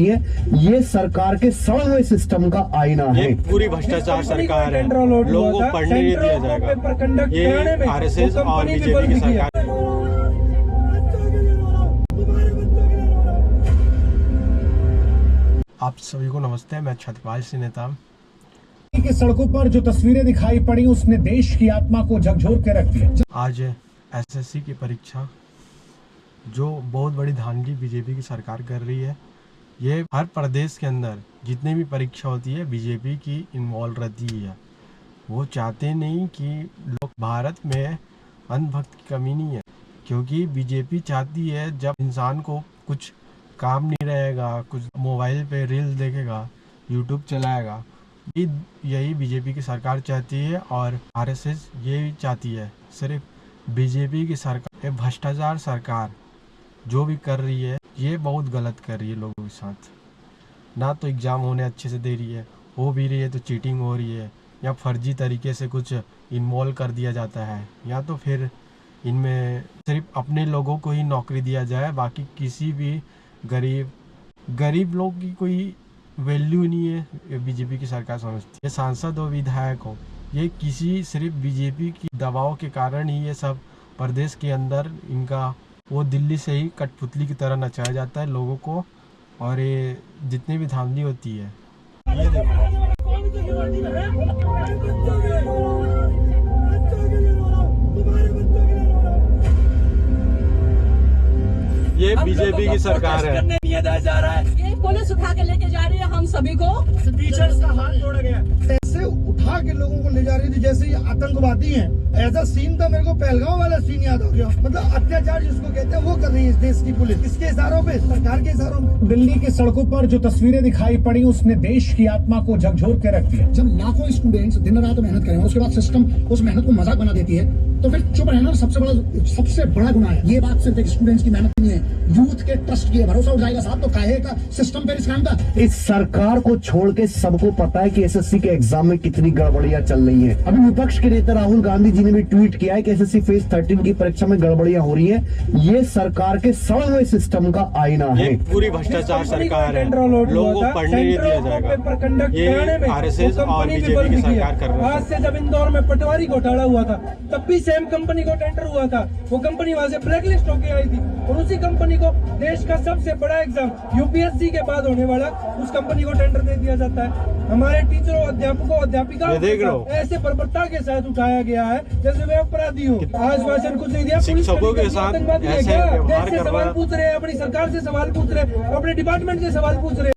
ये सरकार के सड़े हुए सिस्टम का आईना है। ये पूरी भ्रष्टाचार सरकार है, लोगों को पढ़ने नहीं दिया जाएगा। ये आरएसएस और बीजेपी की सरकार। आप सभी को नमस्ते, मैं छत्रपाल सिंह नेता। के सड़कों पर जो तस्वीरें दिखाई पड़ी उसने देश की आत्मा को झकझोर के रख दिया। आज एसएससी की परीक्षा जो बहुत बड़ी धांधली बीजेपी की सरकार कर रही है, ये हर प्रदेश के अंदर जितनी भी परीक्षा होती है बीजेपी की इन्वॉल्व रहती है। वो चाहते नहीं कि लोग भारत में अंधभक्त की कमी नहीं है, क्योंकि बीजेपी चाहती है जब इंसान को कुछ काम नहीं रहेगा, कुछ मोबाइल पे रील्स देखेगा, यूट्यूब चलाएगा, यही बीजेपी की सरकार चाहती है। और आरएसएस ये चाहती है। सिर्फ बीजेपी की सरकार, ये भ्रष्टाचार सरकार जो भी कर रही है ये बहुत गलत कर रही है लोगों के साथ। ना तो एग्ज़ाम होने अच्छे से दे रही है, हो भी रही है तो चीटिंग हो रही है, या फर्जी तरीके से कुछ इन्वॉल्व कर दिया जाता है, या तो फिर इनमें सिर्फ अपने लोगों को ही नौकरी दिया जाए, बाकी किसी भी गरीब लोग की कोई वैल्यू नहीं है। बीजेपी की सरकार समझती है सांसद और विधायक हो, ये किसी सिर्फ बीजेपी की दबाव के कारण ही ये सब प्रदेश के अंदर इनका वो दिल्ली से ही कठपुतली की तरह नचाया जाता है लोगों को। और ये जितनी भी धांधली होती है, ये देखो, ये बीजेपी की सरकार है। नहीं दिया जा रहा है, ये पुलिस उठा के लेके जा रही है हम सभी को। टीचर्स का हाथ तोड़ा गया, ऐसे उठा के लोगों को ले जा रही थी जैसे ये आतंकवादी हैं। ऐसा सीन था, मेरे को पहलगांव वाला सीन याद हो गया। मतलब अत्याचार जिसको कहते हैं वो कर रही है इस देश की पुलिस, किसके इशारों पे? सरकार के इशारों पे। दिल्ली के सड़कों पर जो तस्वीरें दिखाई पड़ी उसने देश की आत्मा को झकझोर के रख दिया। जब लाखों स्टूडेंट्स दिन रात मेहनत करें, उसके बाद सिस्टम उस मेहनत को मजाक बना देती है, तो फिर चुप रहना सबसे बड़ा गुनाह है। ये बात सिर्फ एक स्टूडेंट्स की मेहनत नहीं है, यूथ के ट्रस्ट की भरोसा उठ जाएगा साहब, तो काहे का सिस्टम पे रिस्क का। इस सरकार को छोड़ के सबको पता है कि एसएससी के एग्जाम में कितनी गड़बड़ियां चल रही हैं। अभी विपक्ष के नेता राहुल गांधी जी ने भी ट्वीट किया है कि एसएससी फेज 13 की परीक्षा में गड़बड़ियां हो रही है। ये सरकार के सड़े हुए सिस्टम का आईना है। ये पूरी भ्रष्टाचार सरकार है, लोगों को पढ़ने नहीं दिया जाएगा। ये आरएसएस और बीजेपी की सरकार कर रही है। आज से जब इंदौर में पटवारी घोटाला हुआ था, तब भी सेम कंपनी को टेंडर हुआ था। वो कंपनी वहां से ब्लैकलिस्ट होके आई थी, और उसी कंपनी को देश का सबसे बड़ा एग्जाम यूपीएससी के बाद होने वाला उस कंपनी को टेंडर दे दिया जाता है। हमारे टीचरों, अध्यापकों, अध्यापिकाओं ऐसे बर्बरता के साथ उठाया गया है जैसे वे अपराधी हो। आज शासन कुछ नहीं दिया, शिक्षकों के साथ आतंकवादी है क्या? देश से सवाल पूछ रहे हैं, अपनी सरकार से सवाल पूछ रहे हैं, अपने डिपार्टमेंट से सवाल पूछ रहे हैं।